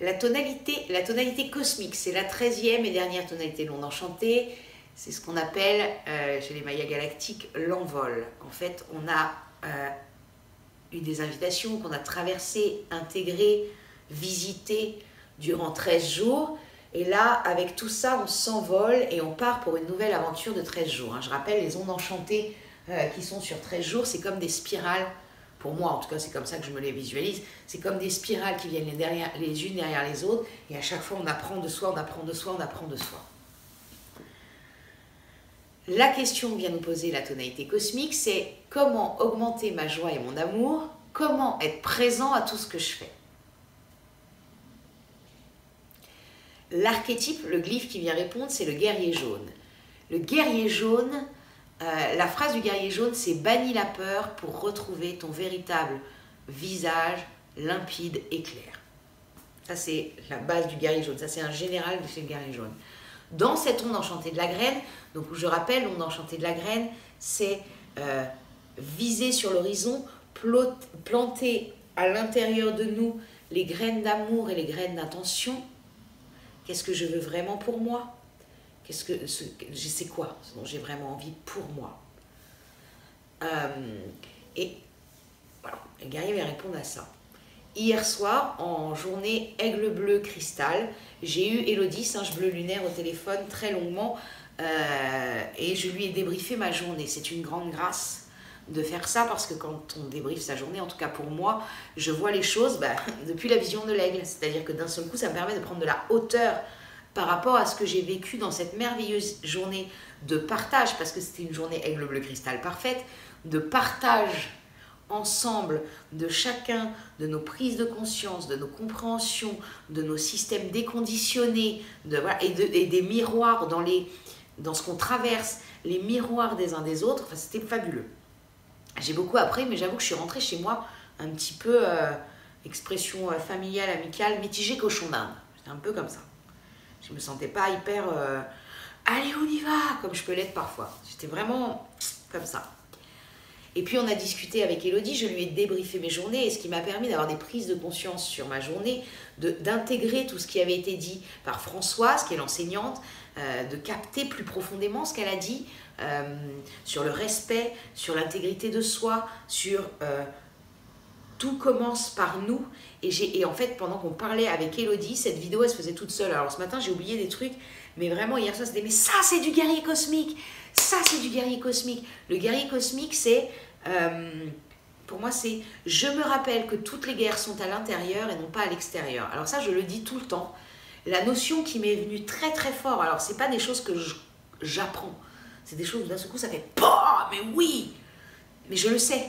La tonalité cosmique, c'est la 13e et dernière tonalité de l'onde enchantée. C'est ce qu'on appelle, chez les Mayas galactiques, l'envol. En fait, on a eu des invitations qu'on a traversées, intégrées, visitées durant 13 jours. Et là, avec tout ça, on s'envole et on part pour une nouvelle aventure de 13 jours. Je rappelle, les ondes enchantées qui sont sur 13 jours, c'est comme des spirales. Pour moi, en tout cas, c'est comme ça que je me les visualise. C'est comme des spirales qui viennent les unes derrière les autres. Et à chaque fois, on apprend de soi, on apprend de soi, on apprend de soi. La question que vient nous poser la tonalité cosmique, c'est comment augmenter ma joie et mon amour, comment être présent à tout ce que je fais. L'archétype, le glyphe qui vient répondre, c'est le guerrier jaune. Le guerrier jaune, la phrase du guerrier jaune, c'est « bannis la peur pour retrouver ton véritable visage limpide et clair ». Ça, c'est la base du guerrier jaune. Ça, c'est un général de chez le guerrier jaune. Dans cette onde enchantée de la graine, donc je rappelle, l'onde enchantée de la graine, c'est viser sur l'horizon, planter à l'intérieur de nous les graines d'amour et les graines d'intention. Qu'est-ce que je veux vraiment pour moi? C'est quoi ce dont j'ai vraiment envie pour moi? Et voilà, le guerrier va répondre à ça. Hier soir, en journée aigle bleu cristal, j'ai eu Élodie, singe bleu lunaire, au téléphone très longuement et je lui ai débriefé ma journée. C'est une grande grâce de faire ça parce que quand on débriefe sa journée, en tout cas pour moi, je vois les choses depuis la vision de l'aigle. C'est-à-dire que d'un seul coup, ça me permet de prendre de la hauteur par rapport à ce que j'ai vécu dans cette merveilleuse journée de partage, parce que c'était une journée aigle bleu cristal parfaite, de partage ensemble de chacun de nos prises de conscience, de nos compréhensions, de nos systèmes déconditionnés, et des miroirs dans ce qu'on traverse, les miroirs des uns des autres. Enfin, c'était fabuleux. J'ai beaucoup appris, mais j'avoue que je suis rentrée chez moi un petit peu, expression familiale, amicale, mitigée cochon d'Inde. C'était un peu comme ça. Je me sentais pas hyper allez, on y va, comme je peux l'être parfois. J'étais vraiment comme ça. Et puis on a discuté avec Élodie, je lui ai débriefé mes journées, et ce qui m'a permis d'avoir des prises de conscience sur ma journée, d'intégrer tout ce qui avait été dit par Françoise, qui est l'enseignante, de capter plus profondément ce qu'elle a dit sur le respect, sur l'intégrité de soi, sur tout commence par nous. Et en fait, pendant qu'on parlait avec Élodie, cette vidéo, elle se faisait toute seule. Alors ce matin, j'ai oublié des trucs, mais vraiment, hier soir, c'était « mais ça, c'est du guerrier cosmique ! Ça, c'est du guerrier cosmique !» Le guerrier cosmique, c'est, pour moi, c'est « je me rappelle que toutes les guerres sont à l'intérieur et non pas à l'extérieur ». Alors ça, je le dis tout le temps. La notion qui m'est venue très très fort, alors c'est pas des choses que j'apprends, c'est des choses où d'un seul coup, ça fait « bah, mais oui !» Mais je le sais,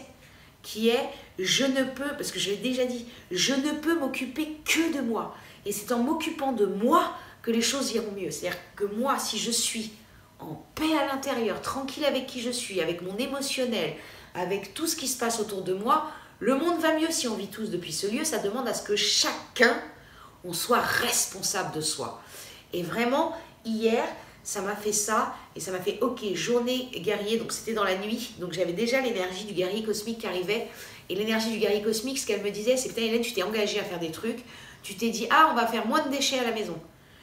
qui est « je ne peux », parce que je l'ai déjà dit, « je ne peux m'occuper que de moi ». Et c'est en m'occupant de moi que les choses iront mieux. C'est-à-dire que moi, si je suis en paix à l'intérieur, tranquille avec qui je suis, avec mon émotionnel, avec tout ce qui se passe autour de moi, le monde va mieux. Si on vit tous depuis ce lieu, ça demande à ce que chacun, on soit responsable de soi. Et vraiment, hier, ça m'a fait ça, et ça m'a fait, ok, journée guerrier, donc c'était dans la nuit, donc j'avais déjà l'énergie du guerrier cosmique qui arrivait, et l'énergie du guerrier cosmique, ce qu'elle me disait, c'est, putain Hélène, tu t'es engagée à faire des trucs, tu t'es dit, ah, on va faire moins de déchets à la maison.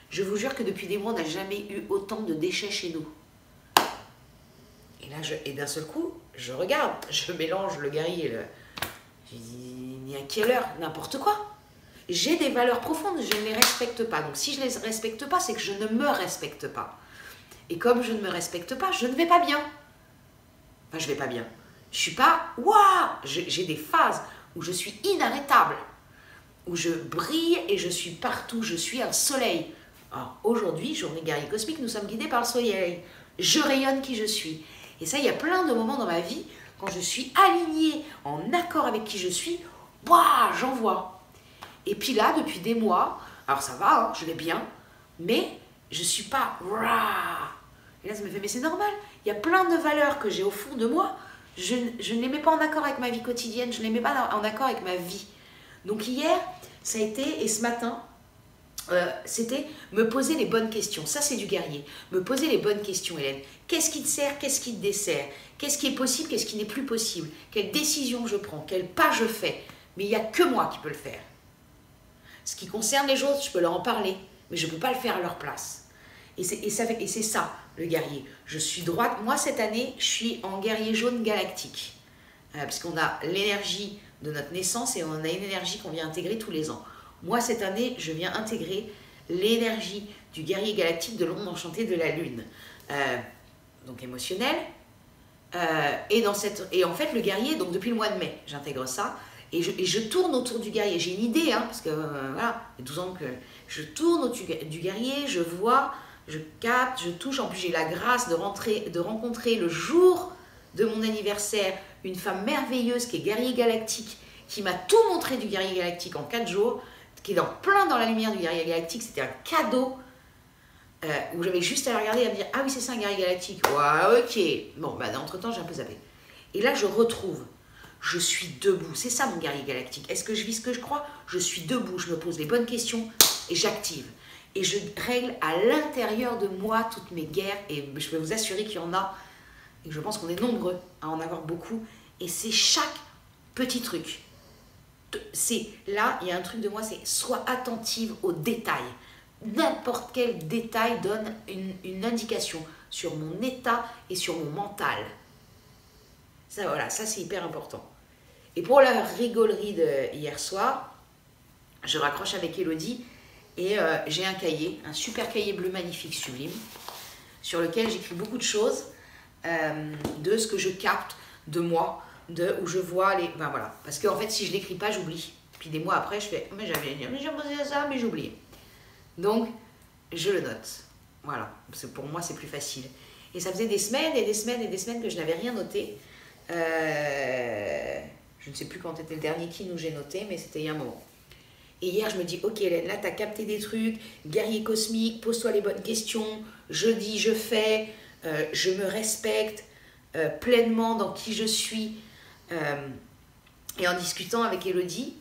Je vous jure que depuis des mois, on n'a jamais eu autant de déchets chez nous. Et là, d'un seul coup, je regarde, je mélange le guerrier et le... Je dis, ni à quelle heure, n'importe quoi. J'ai des valeurs profondes, je ne les respecte pas. Donc si je ne les respecte pas, c'est que je ne me respecte pas. Et comme je ne me respecte pas, je ne vais pas bien. Enfin, je ne vais pas bien. Je ne suis pas, waouh, j'ai des phases où je suis inarrêtable, où je brille et je suis partout, je suis un soleil. Alors aujourd'hui, journée guerrier cosmique, nous sommes guidés par le soleil. Je rayonne qui je suis. Et ça, il y a plein de moments dans ma vie, quand je suis alignée, en accord avec qui je suis, waouh, j'en vois. Et puis là, depuis des mois, alors ça va, hein, je vais bien, mais je ne suis pas... Et là, ça me fait, mais c'est normal, il y a plein de valeurs que j'ai au fond de moi, je ne les mets pas en accord avec ma vie quotidienne, je ne les mets pas en accord avec ma vie. Donc hier, ça a été, et ce matin, c'était me poser les bonnes questions. Ça, c'est du guerrier. Me poser les bonnes questions, Hélène. Qu'est-ce qui te sert? Qu'est-ce qui te dessert? Qu'est-ce qui est possible? Qu'est-ce qui n'est plus possible? Quelle décision je prends? Quel pas je fais? Mais il n'y a que moi qui peux le faire. Ce qui concerne les autres, je peux leur en parler, mais je ne peux pas le faire à leur place. Et c'est ça, le guerrier. Je suis droite. Moi, cette année, je suis en guerrier jaune galactique. Parce qu'on a l'énergie de notre naissance et on a une énergie qu'on vient intégrer tous les ans. Moi, cette année, je viens intégrer l'énergie du guerrier galactique de l'onde enchantée de la Lune. Donc émotionnel. Et en fait, le guerrier, donc depuis le mois de mai, j'intègre ça. Et je tourne autour du guerrier. J'ai une idée, hein, parce que voilà, il y a 12 ans que je tourne autour du guerrier, je vois, je capte, je touche. En plus, j'ai la grâce de rencontrer le jour de mon anniversaire une femme merveilleuse qui est guerrier galactique, qui m'a tout montré du guerrier galactique en 4 jours, qui est plein dans la lumière du guerrier galactique. C'était un cadeau où j'avais juste à la regarder et à me dire « Ah oui, c'est ça un guerrier galactique. Ouais, ok. » Bon, bah, entre-temps, j'ai un peu zappé. Et là, je retrouve. Je suis debout. C'est ça mon guerrier galactique. Est-ce que je vis ce que je crois? Je suis debout. Je me pose les bonnes questions et j'active. Et je règle à l'intérieur de moi toutes mes guerres. Et je peux vous assurer qu'il y en a. Et je pense qu'on est nombreux à en avoir beaucoup. Et c'est chaque petit truc. Là, il y a un truc de moi, c'est sois attentive aux détails. N'importe quel détail donne une indication sur mon état et sur mon mental. Ça, voilà, ça c'est hyper important. Et pour la rigolerie de hier soir, je raccroche avec Elodie et j'ai un cahier, un super cahier bleu magnifique, sublime, sur lequel j'écris beaucoup de choses, de ce que je capte de moi, où je vois les... Ben voilà, parce qu'en fait, si je ne l'écris pas, j'oublie. Puis des mois après, je fais, mais j'ai pensé à ça, mais j'ai oublié. Donc, je le note. Voilà, pour moi, c'est plus facile. Et ça faisait des semaines et des semaines et des semaines que je n'avais rien noté. Je ne sais plus quand était le dernier qui nous j'ai noté, mais c'était il y a un moment. Et hier, je me dis, ok Hélène, là, tu as capté des trucs, guerrier cosmique, pose-toi les bonnes questions, je dis, je fais, je me respecte pleinement dans qui je suis. Et en discutant avec Elodie,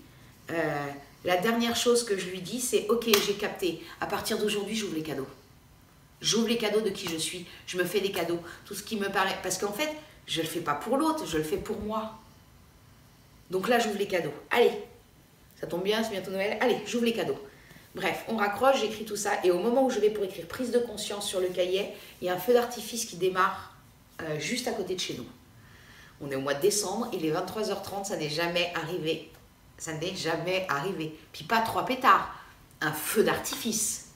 la dernière chose que je lui dis, c'est, ok, j'ai capté, à partir d'aujourd'hui, j'ouvre les cadeaux. J'ouvre les cadeaux de qui je suis, je me fais des cadeaux, tout ce qui me paraît, parce qu'en fait, je ne le fais pas pour l'autre, je le fais pour moi. Donc là, j'ouvre les cadeaux. Allez, ça tombe bien, c'est bientôt Noël. Allez, j'ouvre les cadeaux. Bref, on raccroche, j'écris tout ça. Et au moment où je vais pour écrire prise de conscience sur le cahier, il y a un feu d'artifice qui démarre juste à côté de chez nous. On est au mois de décembre, il est 23h30, ça n'est jamais arrivé. Ça n'est jamais arrivé. Puis pas 3 pétards, un feu d'artifice.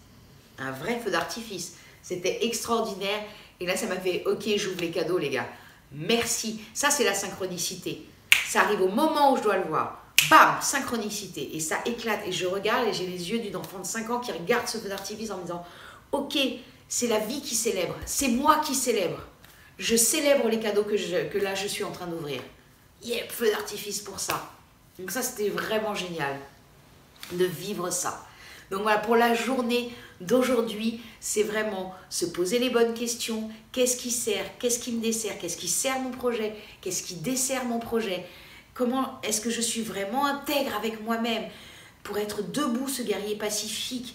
Un vrai feu d'artifice. C'était extraordinaire. Et là, ça m'a fait, ok, j'ouvre les cadeaux, les gars. Merci. Ça, c'est la synchronicité. Ça arrive au moment où je dois le voir. Bam, synchronicité. Et ça éclate. Et je regarde et j'ai les yeux d'une enfant de 5 ans qui regarde ce feu d'artifice en me disant, ok, c'est la vie qui célèbre. C'est moi qui célèbre. Je célèbre les cadeaux que là, je suis en train d'ouvrir. Yep, feu d'artifice pour ça. Donc ça, c'était vraiment génial de vivre ça. Donc voilà, pour la journée d'aujourd'hui, c'est vraiment se poser les bonnes questions. Qu'est-ce qui sert? Qu'est-ce qui me dessert? Qu'est-ce qui sert mon projet? Qu'est-ce qui dessert mon projet? Comment est-ce que je suis vraiment intègre avec moi-même pour être debout, ce guerrier pacifique,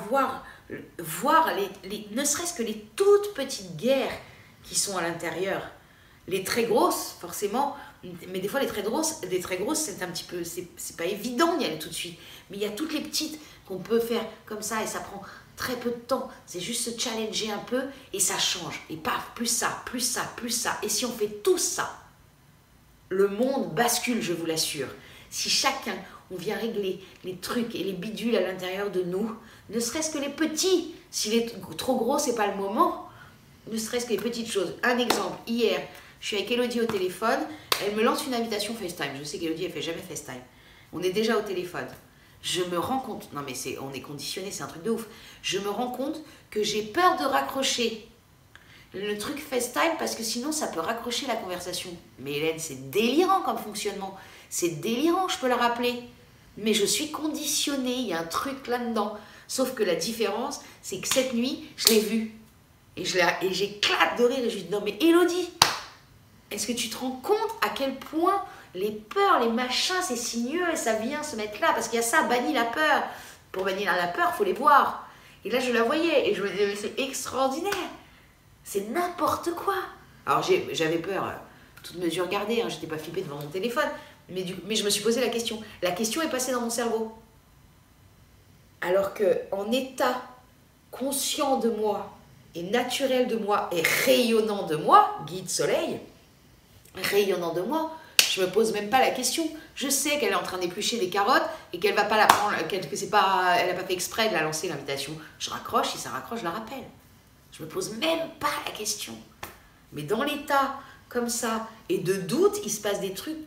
voir ne serait-ce que les toutes petites guerres qui sont à l'intérieur. Les très grosses, forcément, mais des fois les très grosses, c'est un petit peu, c'est pas évident d'y aller tout de suite. Mais il y a toutes les petites qu'on peut faire comme ça et ça prend très peu de temps. C'est juste se challenger un peu et ça change. Et paf, plus ça, plus ça, plus ça. Et si on fait tout ça, le monde bascule, je vous l'assure. Si chacun, on vient régler les trucs et les bidules à l'intérieur de nous, ne serait-ce que les petits, s'il est trop gros, c'est pas le moment, ne serait-ce que les petites choses. Un exemple, hier, je suis avec Elodie au téléphone, elle me lance une invitation FaceTime. Je sais qu'Elodie, elle fait jamais FaceTime. On est déjà au téléphone. Je me rends compte, non mais on est conditionné, c'est un truc de ouf. Je me rends compte que j'ai peur de raccrocher le truc FaceTime parce que sinon ça peut raccrocher la conversation. Mais Hélène, c'est délirant comme fonctionnement. C'est délirant, je peux le rappeler. Mais je suis conditionnée, il y a un truc là-dedans. Sauf que la différence, c'est que cette nuit, je l'ai vue. Et j'éclate de rire et je lui dis, non mais Elodie, est-ce que tu te rends compte à quel point les peurs, les machins, c'est sinueux et ça vient se mettre là? Parce qu'il y a ça, bannir la peur. Pour bannir la peur, il faut les voir. Et là, je la voyais et je me disais, c'est extraordinaire. C'est n'importe quoi. Alors, j'avais peur, toute mesure gardée, hein, j'étais pas flippée devant mon téléphone. Mais je me suis posé la question. La question est passée dans mon cerveau. Alors qu'en état conscient de moi, et naturel de moi, et rayonnant de moi, guide soleil, rayonnant de moi, je me pose même pas la question. Je sais qu'elle est en train d'éplucher des carottes et qu'elle va pas la prendre, que c'est pas, elle a pas fait exprès de la lancer l'invitation. Je raccroche, si ça raccroche, je la rappelle. Je me pose même pas la question. Mais dans l'état comme ça et de doute, il se passe des trucs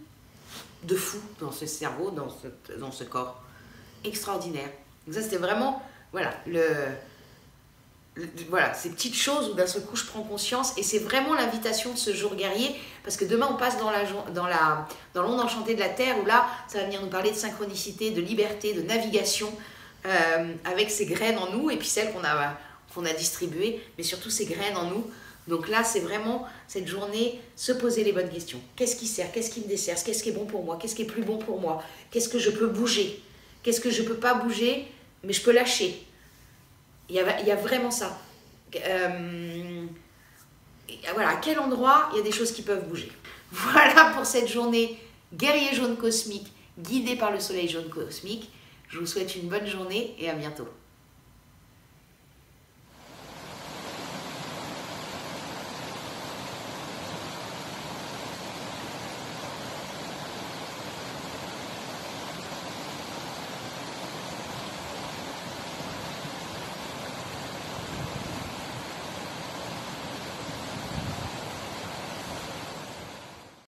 de fou dans ce cerveau, dans ce corps. Extraordinaire. Donc ça, c'était vraiment, voilà, voilà, ces petites choses où d'un seul coup je prends conscience, et c'est vraiment l'invitation de ce jour guerrier, parce que demain on passe dans l'onde enchantée de la Terre, où là ça va venir nous parler de synchronicité, de liberté, de navigation, avec ces graines en nous, et puis celles qu'on a distribuées, mais surtout ces graines en nous. Donc là c'est vraiment cette journée, se poser les bonnes questions. Qu'est-ce qui sert, qu'est-ce qui me dessert, qu'est-ce qui est bon pour moi, qu'est-ce qui est plus bon pour moi, qu'est-ce que je peux bouger, qu'est-ce que je peux pas bouger, mais je peux lâcher. Il y a vraiment ça. Voilà, à quel endroit il y a des choses qui peuvent bouger. Voilà pour cette journée guerrier jaune cosmique, guidé par le soleil jaune cosmique. Je vous souhaite une bonne journée et à bientôt.